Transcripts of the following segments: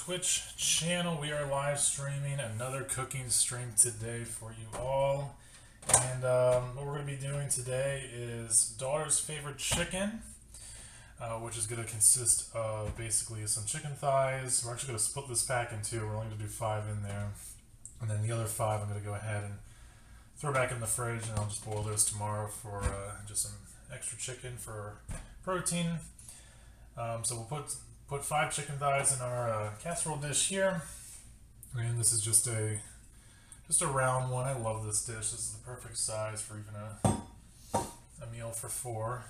Twitch channel. We are live streaming another cooking stream today for you all. And what we're going to be doing today is daughter's favorite chicken, which is going to consist of basically some chicken thighs. We're actually going to split this pack in two. We're only going to do 5 in there. And then the other 5 I'm going to go ahead and throw back in the fridge, and I'll just boil those tomorrow for just some extra chicken for protein. So we'll put 5 chicken thighs in our casserole dish here, and this is just a round one. I love this dish. This is the perfect size for even a meal for 4.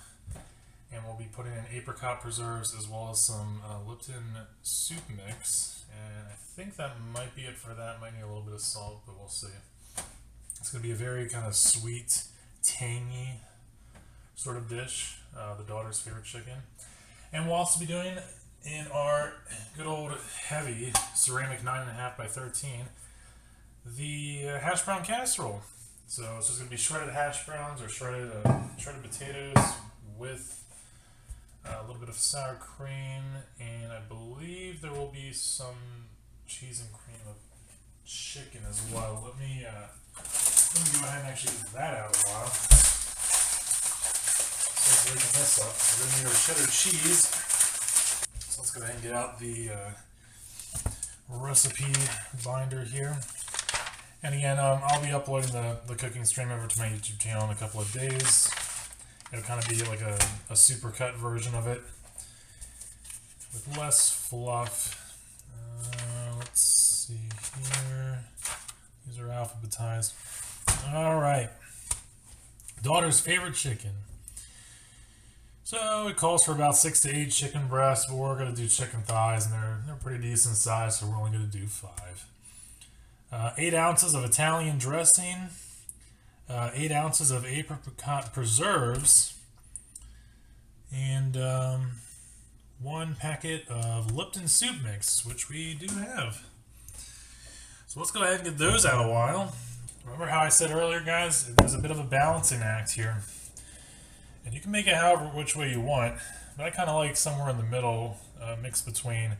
And we'll be putting in Apricot Preserves as well as some Lipton soup mix, and I think that might be it for that. Might need a little bit of salt, but we'll see. It's going to be a very kind of sweet, tangy sort of dish, the daughter's favorite chicken. And we'll also be doing in our good old heavy ceramic 9.5 by 13 the Hashbrown Casserole. So it's just going to be shredded hash browns or shredded potatoes with a little bit of sour cream, and I believe there will be some cheese and cream of chicken as well. Let me go ahead and actually get that out of a while. So breaking this up, we're going to need our cheddar cheese. So let's go ahead and get out the recipe binder here. And again, I'll be uploading the cooking stream over to my YouTube channel in a couple of days. It'll kind of be like a supercut version of it with less fluff. Let's see here. These are alphabetized. All right. Daughter's favorite chicken. So it calls for about 6 to 8 chicken breasts, but we're going to do chicken thighs, and they're pretty decent size, so we're only going to do 5. 8 ounces of Italian dressing, 8 ounces of Apricot Preserves, and 1 packet of Lipton soup mix, which we do have. So let's go ahead and get those out a while. Remember how I said earlier, guys, there's a bit of a balancing act here. And you can make it however which way you want, but I kind of like somewhere in the middle, mix between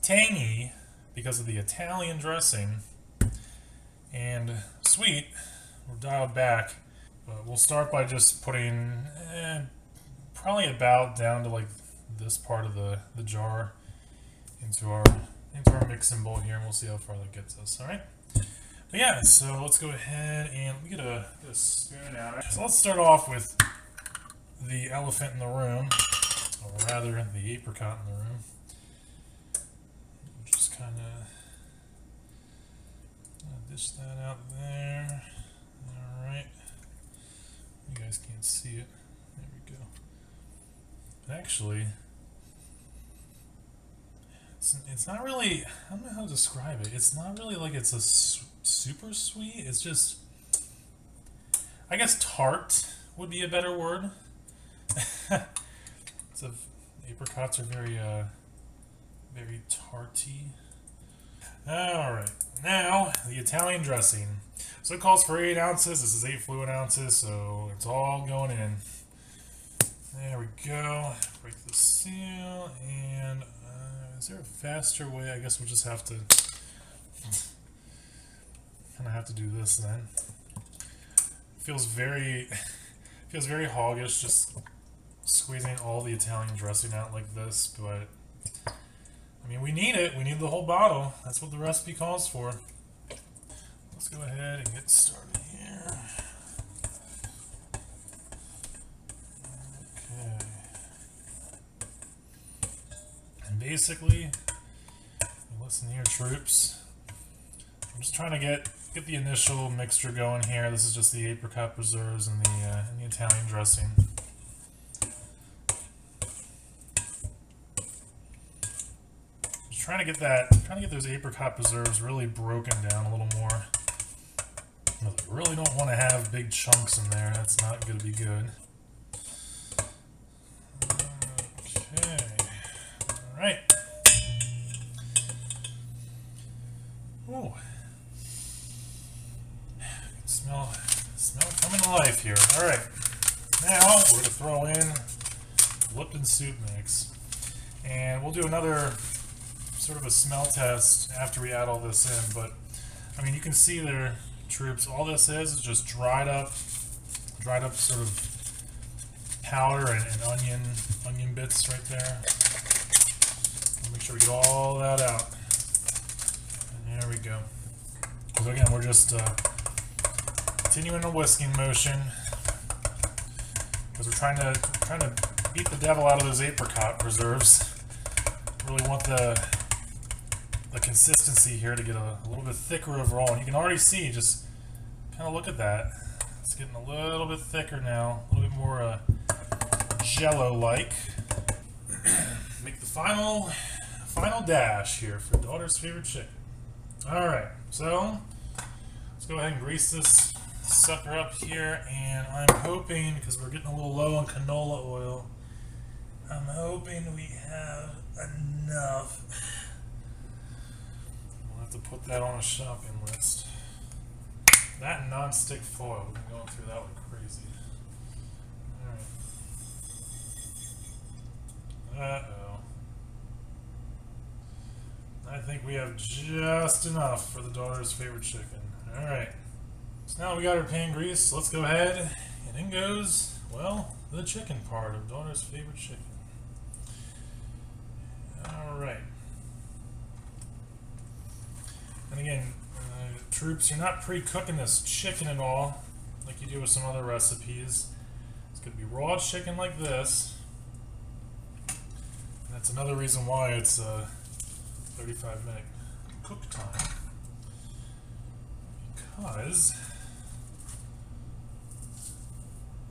tangy, because of the Italian dressing, and sweet. We're dialed back, but we'll start by just putting probably about down to like this part of the jar into our mixing bowl here, and we'll see how far that gets us. All right. But yeah, so let's go ahead and let me get a spoon out. So let's start off with the elephant in the room, or rather the apricot in the room. We'll just kind of dish that out there. Alright. You guys can't see it. There we go. But actually, it's not really, I don't know how to describe it. It's not really like it's a super sweet. It's just, I guess tart would be a better word. So apricots are very tarty. Alright, now the Italian dressing. So it calls for 8 ounces. This is 8 fluid ounces, so it's all going in. There we go. Break the seal. And is there a faster way? I guess we'll just have to do this then. Feels very hoggish, just squeezing all the Italian dressing out like this, but I mean, we need it. We need the whole bottle. That's what the recipe calls for. Let's go ahead and get started here. Okay. And basically, listen here, troops. I'm just trying to get the initial mixture going here. This is just the Apricot Preserves and the Italian dressing. Trying to get those Apricot Preserves really broken down a little more. I really don't want to have big chunks in there. That's not going to be good. Okay. All right. Oh, smell coming to life here. All right. Now we're going to throw in Lipton soup mix, and we'll do another sort of a smell test after we add all this in, but I mean, you can see there, troops, all this is just dried up sort of powder and onion bits right there. Make sure we get all that out. And there we go. So again, we're just continuing the whisking motion because we're trying to beat the devil out of those apricot preserves. Really want the consistency here to get a little bit thicker overall. And you can already see, just kind of look at that. It's getting a little bit thicker now, a little bit more jello-like. Make the final dash here for daughter's favorite chicken. Alright, so let's go ahead and grease this sucker up here, and I'm hoping, because we're getting a little low on canola oil, I'm hoping we have enough. We'll have to put that on a shopping list. That and non-stick foil, we've been going through that one crazy. Alright. Uh-oh. I think we have just enough for the daughter's favorite chicken. Alright. So now we got our pan grease. Let's go ahead, and in goes, well, the chicken part of daughter's favorite chicken. Alright. And again, troops, you're not pre-cooking this chicken at all, like you do with some other recipes. It's going to be raw chicken like this. And that's another reason why it's 35-minute cook time. Because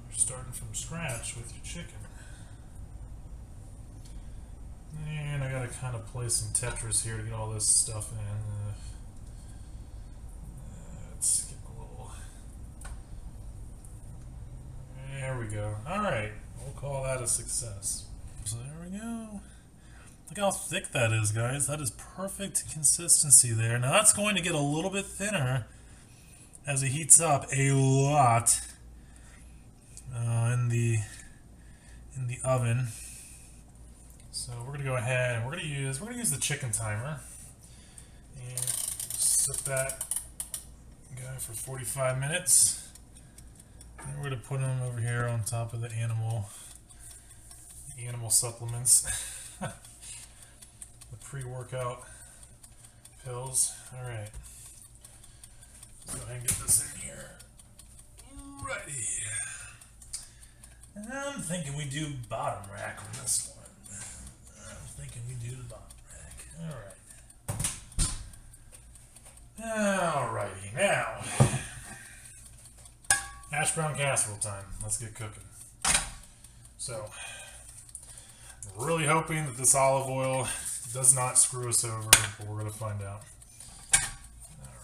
you're starting from scratch with your chicken. And I gotta kind of play some Tetris here to get all this stuff in. It's getting a little... There we go. Alright, we'll call that a success. So there we go. Look how thick that is, guys. That is perfect consistency there. Now that's going to get a little bit thinner as it heats up a lot in the oven. So we're gonna go ahead and we're gonna use the chicken timer and set that guy for 45 minutes. And we're gonna put him over here on top of the animal supplements, the pre-workout pills. All right, let's go ahead and get this in here. Righty. And I'm thinking we do bottom rack on this one. Alrighty, now Hashbrown Casserole time. Let's get cooking. So, I'm really hoping that this olive oil does not screw us over, but we're going to find out.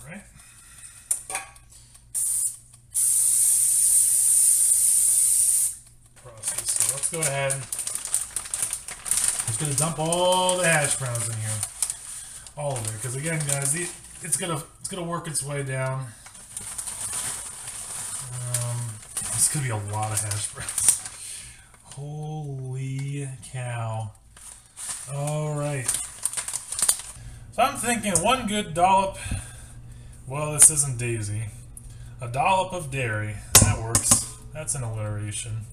Alright. Process. So let's go ahead. I'm just going to dump all the hash browns in here. All of it. Because again, guys, it's gonna work its way down. It's gonna be a lot of hash browns. Holy cow. Alright. So I'm thinking one good dollop. Well, this isn't Daisy. A dollop of dairy. That works. That's an alliteration.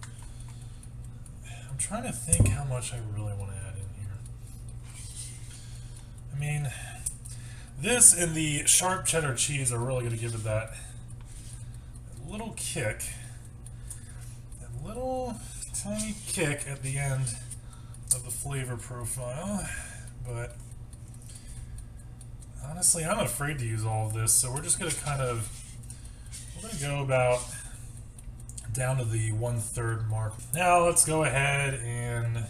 I'm trying to think how much I really want to add in here. I mean, this and the sharp cheddar cheese are really going to give it that little kick. That little tiny kick at the end of the flavor profile. But honestly, I'm afraid to use all of this, so we're just going to we're going to go about down to the 1/3 mark. Now let's go ahead and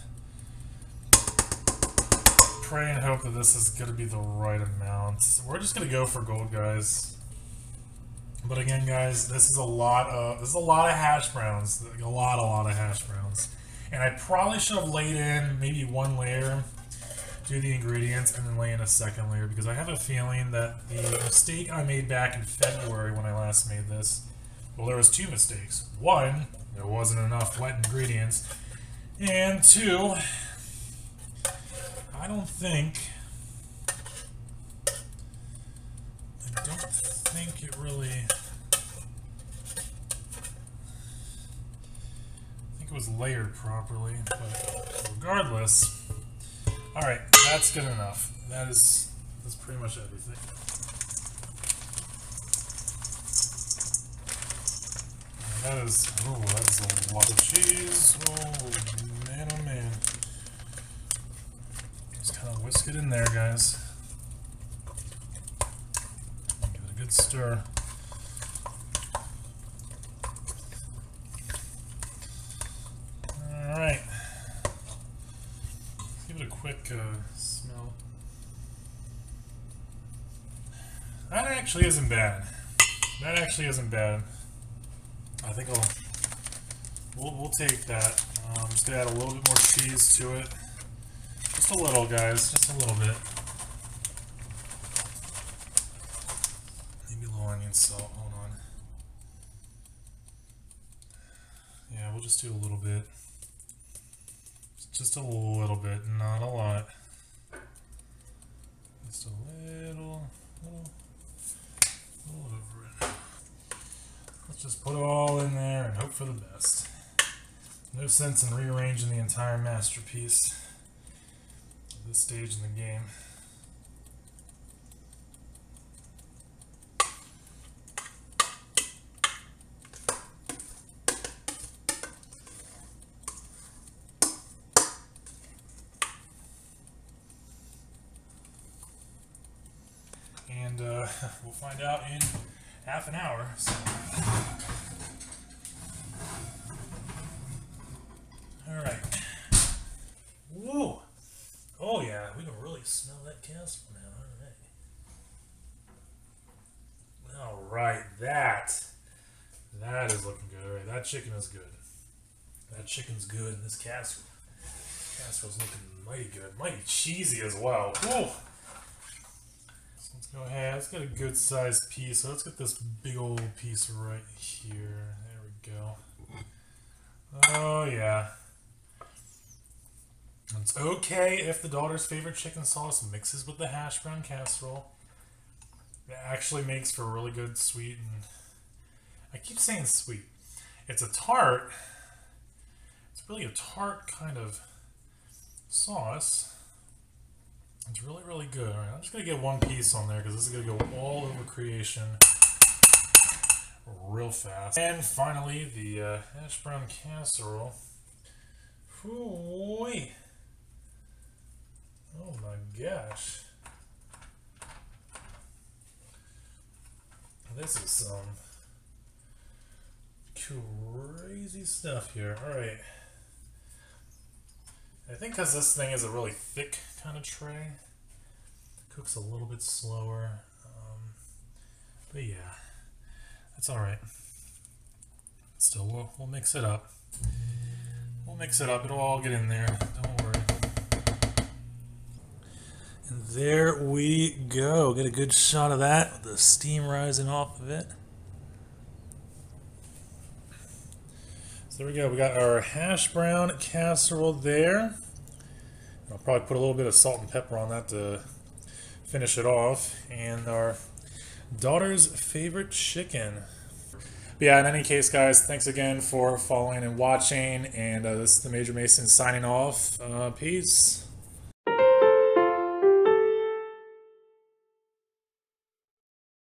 pray and hope that this is going to be the right amount. So we're just going to go for gold, guys. But again, guys, this is a lot of hash browns. A lot of hash browns. And I probably should have laid in maybe one layer, do the ingredients, and then lay in a second layer, because I have a feeling that the mistake I made back in February when I last made this, well, there was two mistakes. One, there wasn't enough wet ingredients, and two, I don't think think it really... it was layered properly, but regardless, all right, that's good enough. That's pretty much everything. And that is, oh, that's a lot of cheese. Oh man, oh man. Just kind of whisk it in there, guys. Give it a good stir. Alright, let's give it a quick smell. That actually isn't bad. That actually isn't bad. I think we'll take that. I'm just gonna add a little bit more cheese to it. Just a little, guys, just a little bit. Maybe a little onion salt, hold on. Yeah, we'll just do a little bit. Just a little bit, not a lot. Just a little over it. Let's just put it all in there and hope for the best. No sense in rearranging the entire masterpiece at this stage in the game. And we'll find out in half an hour. So. All right. Whoa! Oh yeah, we can really smell that casserole now. All right, that is looking good. All right, that chicken is good. That chicken's good. And this casserole's looking mighty good, mighty cheesy as well. Whoa! Let's go ahead, let's get a good sized piece. So let's get this big old piece right here. There we go. Oh yeah. It's okay if the daughter's favorite chicken sauce mixes with the Hashbrown casserole. It actually makes for a really good sweet, and I keep saying sweet. It's a tart. It's really a tart kind of sauce. It's really, really good. All right, I'm just going to get one piece on there because this is going to go all over creation real fast. And finally, the Hashbrown casserole. Ooh-wee. Oh my gosh. This is some crazy stuff here. All right. I think because this thing is a really thick kind of tray, cooks a little bit slower, but yeah, that's all right. Still, we'll mix it up. We'll mix it up. It'll all get in there. Don't worry. And there we go. Get a good shot of that with the steam rising off of it. There we go. We got our Hashbrown casserole there. I'll probably put a little bit of salt and pepper on that to finish it off. And our daughter's favorite chicken. But yeah, in any case, guys, thanks again for following and watching. And this is the Major Mason signing off. Peace.